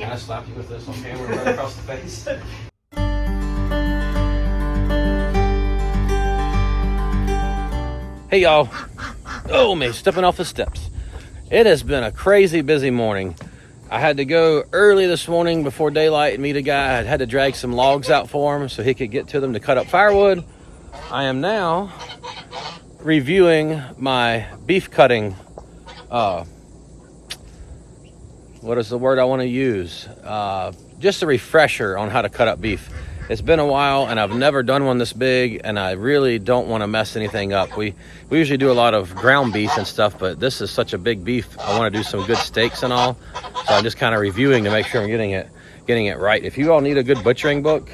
Can I slap you with this on camera right across the face? Hey y'all. Oh man, stepping off the steps. It has been a crazy busy morning. I had to go early this morning before daylight and meet a guy. I had to drag some logs out for him so he could get to them to cut up firewood. I am now reviewing my beef cutting. What is the word I want to use? Just a refresher on how to cut up beef. It's been a while and I've never done one this big, and I really don't want to mess anything up. We usually do a lot of ground beef and stuff, but this is such a big beef. I want to do some good steaks and all. So I'm just kind of reviewing to make sure I'm getting it right. If you all need a good butchering book,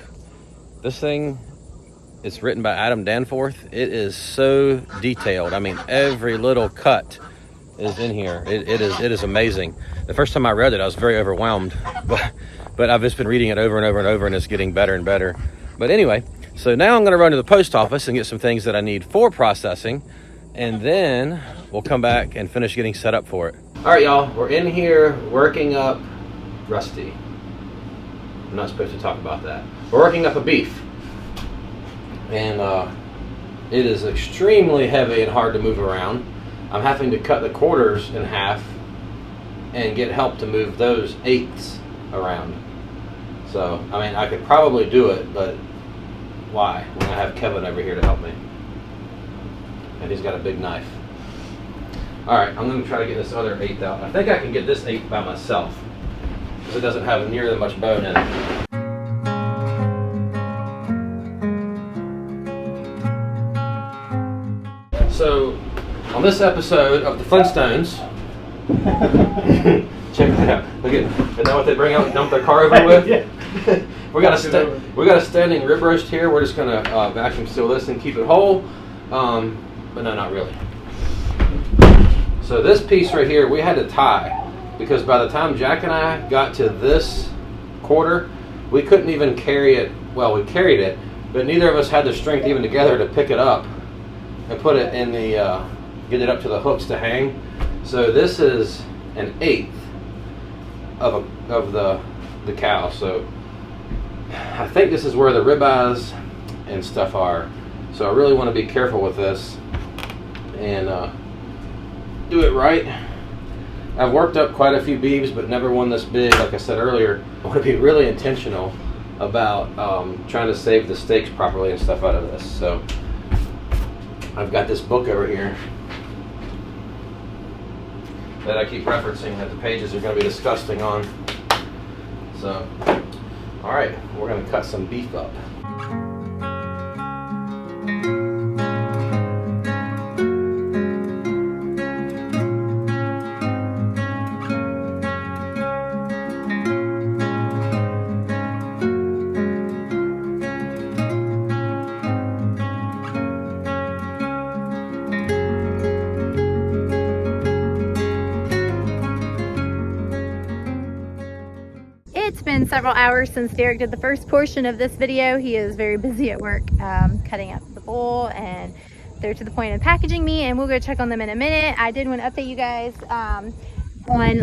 this thing, it's written by Adam Danforth. It is so detailed. I mean, every little cut is in here. It is amazing. The first time I read it, I was very overwhelmed, but I've just been reading it over and over and over, and it's getting better and better. But anyway, so now I'm going to run to the post office and get some things that I need for processing, and then we'll come back and finish getting set up for it. All right, y'all, we're in here working up Rusty. I'm not supposed to talk about that. We're working up a beef, and it is extremely heavy and hard to move around. I'm having to cut the quarters in half and get help to move those eighths around. So, I mean, I could probably do it, but why? When I have Kevin over here to help me. And he's got a big knife. Alright, I'm going to try to get this other eighth out. I think I can get this eighth by myself, because it doesn't have near that much bone in it. So, on this episode of the Flintstones, check that out. Look at, isn't that what they bring out and dump their car over with? Yeah. we got a standing rib roast here. We're just gonna vacuum seal this and keep it whole, but no, not really. So this piece right here, we had to tie, because by the time Jack and I got to this quarter, we couldn't even carry it. Well, we carried it, but neither of us had the strength even together to pick it up and put it in the get it up to the hooks to hang. So this is an eighth of the cow. So I think this is where the ribeyes and stuff are. So I really want to be careful with this and do it right. I've worked up quite a few beeves, but never one this big. Like I said earlier, I want to be really intentional about trying to save the steaks properly and stuff out of this. So I've got this book over here that I keep referencing that the pages are going to be disgusting on. So, all right, we're going to cut some beef up. It's been several hours since Derek did the first portion of this video. He is very busy at work cutting up the bowl, and they're to the point of packaging me, and we'll go check on them in a minute. I did want to update you guys. On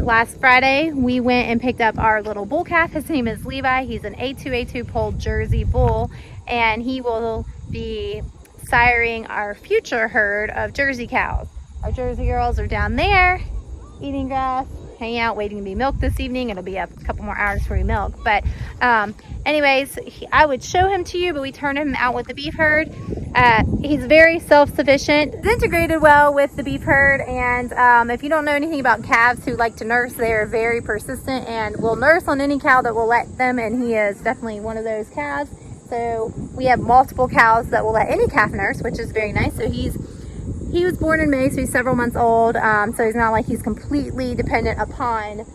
last Friday, we went and picked up our little bull calf. His name is Levi. He's an A2 polled Jersey bull, and he will be siring our future herd of Jersey cows. Our Jersey girls are down there eating grass, hanging out, waiting to be milked this evening. It'll be a couple more hours before we milk, but anyways, I would show him to you, but we turned him out with the beef herd. He's very self-sufficient, he's integrated well with the beef herd, and if you don't know anything about calves who like to nurse, they're very persistent and will nurse on any cow that will let them, and he is definitely one of those calves. So we have multiple cows that will let any calf nurse, which is very nice. So he was born in May, so he's several months old, so he's not like he's completely dependent upon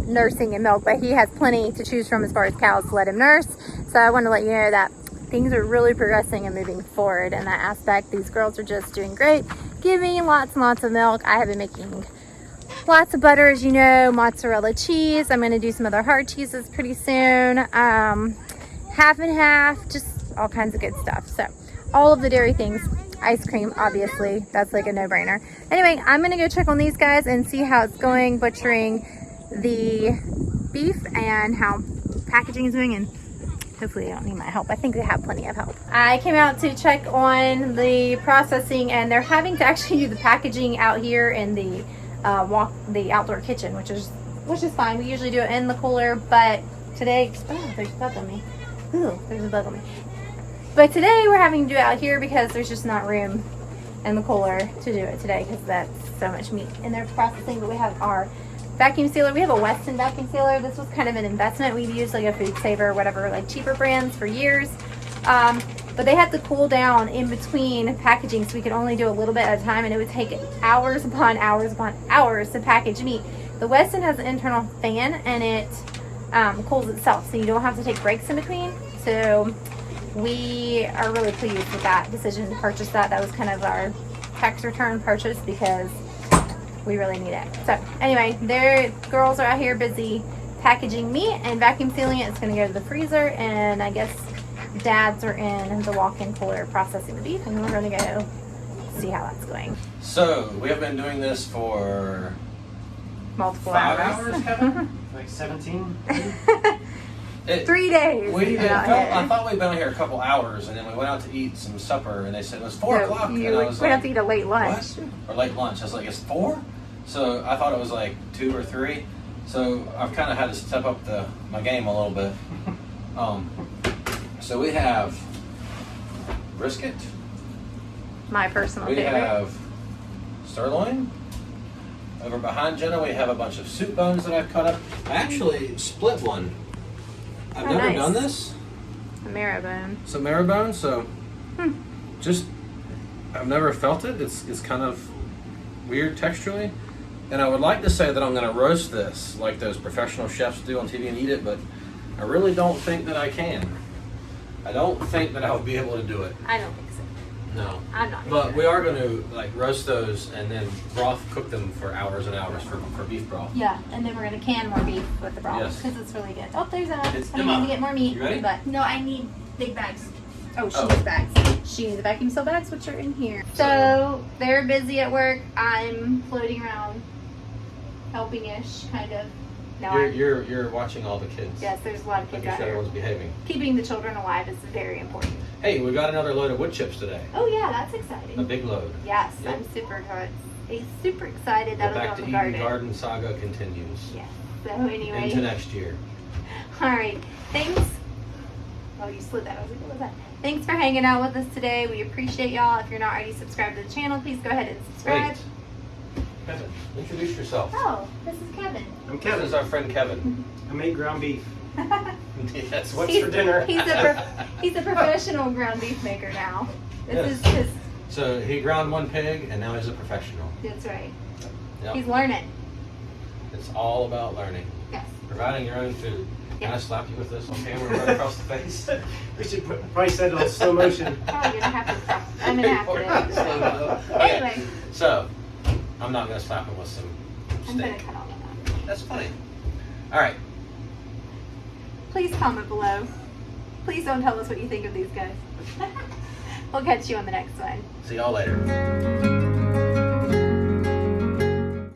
nursing and milk, but he has plenty to choose from as far as cows to let him nurse. So I want to let you know that things are really progressing and moving forward in that aspect. These girls are just doing great, giving lots and lots of milk. I have been making lots of butter, as you know, mozzarella cheese. I'm going to do some other hard cheeses pretty soon, half and half, just all kinds of good stuff. So all of the dairy things. Ice cream, obviously, that's like a no-brainer. Anyway, I'm gonna go check on these guys and see how it's going butchering the beef and how packaging is doing, and hopefully they don't need my help. I think they have plenty of help. I came out to check on the processing, and they're having to actually do the packaging out here in the outdoor kitchen, which is fine. We usually do it in the cooler, but today, oh, there's a bug on me. Ooh, there's a bug on me. But today we're having to do it out here because there's just not room in the cooler to do it today because that's so much meat in there processing. But we have our vacuum sealer. We have a Weston vacuum sealer. This was kind of an investment. We've used like a Food Saver or whatever, like cheaper brands for years. But they had to cool down in between packaging, so we could only do a little bit at a time, and it would take hours upon hours upon hours to package meat. The Weston has an internal fan, and it cools itself, so you don't have to take breaks in between. So we are really pleased with that decision to purchase that. That was kind of our tax return purchase because we really need it. So anyway, their girls are out here busy packaging meat and vacuum sealing it. It's going to go to the freezer, and I guess dads are in the walk-in cooler processing the beef, and we're going to go see how that's going. So we have been doing this for Multiple 5 hours. hours, Kevin? Like 17? 3 days. I thought we'd been out here a couple hours, and then we went out to eat some supper, and they said it was 4 o'clock. And I was we like, have to eat a late lunch. What? Or late lunch. I was like, it's 4? So I thought it was like 2 or 3. So I've kind of had to step up my game a little bit. So we have brisket. My personal We favorite. have sirloin. Over behind Jenna, we have a bunch of soup bones that I've cut up. I actually split one. I've never nice. done this. A marrow bone. Some marrow bone, so just I've never felt it. It's kind of weird texturally. And I would like to say that I'm going to roast this like those professional chefs do on TV and eat it, but I really don't think that I can. I don't think that I'll be able to do it. I don't think so. No. I'm not. But sure. we are going to like roast those and then cook them for hours and hours for beef broth. Yeah, and then we're gonna can more beef with the broth Yes. because it's really good. Oh, there's Emma. It's I'm Emma. going to get more meat. You ready? But No, I need big bags. oh, she Oh. needs bags. She needs the vacuum seal bags, which are in here. So they're busy at work. I'm floating around, helping-ish, kind of. No, You're watching all the kids. yes, there's a lot of kids Making out sure here. everyone's behaving. Keeping the children alive is very important. Hey, we got another load of wood chips today. Oh yeah, that's A exciting. big load. Yes, Yep. I'm super excited The that'll go Back in to the Eden garden. garden saga continues Yes. So anyway. into next year. All right. Thanks. Oh, you slid that. I was like, what was that? Thanks for hanging out with us today. We appreciate y'all. If you're not already subscribed to the channel, please go ahead and subscribe. Wait. Kevin, introduce yourself. Oh, this is Kevin. I'm Kevin Kevin. is our friend Kevin. I made ground beef. Yes. What's for dinner? He's a professional ground beef maker now. This Yes. is his. So he ground one pig, and now he's a professional. That's right. Yep. He's learning. It's all about learning. Yes. Providing your own food. Can I Yes. slap you with this on camera right across the face? We should probably set it on slow motion. Probably gonna have to. I'm gonna have to. Okay. Anyway, So, I'm not going to slap him with some I'm gonna steak. cut all of that. That's funny. All right. Please comment below. Please don't tell us what you think of these guys. We'll catch you on the next one. See y'all later.